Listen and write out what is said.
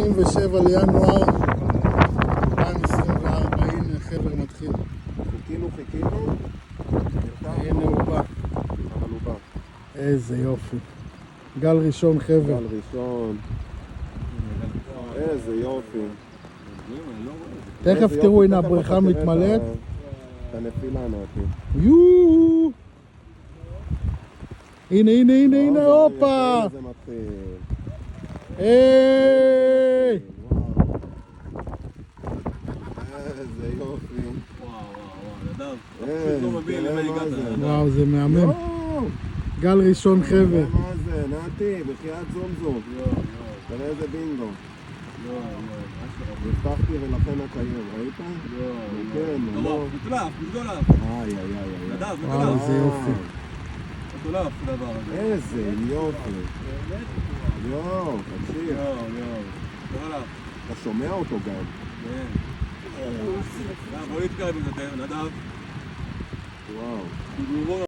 27 לינואר 2024, הנה חבר מתחיל. חיכינו. הנה הוא בא. אבל הוא בא. איזה יופי. גל ראשון חבר. גל ראשון. איזה יופי. תכף תראו, הנה הבריכה מתמלאת. את הנפילה נעתי. יואו. הנה, הופה. איזה מתחיל. היי. איזה יופי. וואו, זה מהמם. גל ראשון חבר. מה זה, נעתי, בחיית זום. תראה איזה בינגו. הבטחתי ולכן הקיים, ראית? כן, לא. מגדולף. וואו, זה יופי. מגדולף הדבר הזה. איזה יופי. יואו, תקשיב. אתה שומע אותו גם. כן. בוא נתקרב עם זה, נדב. וואו.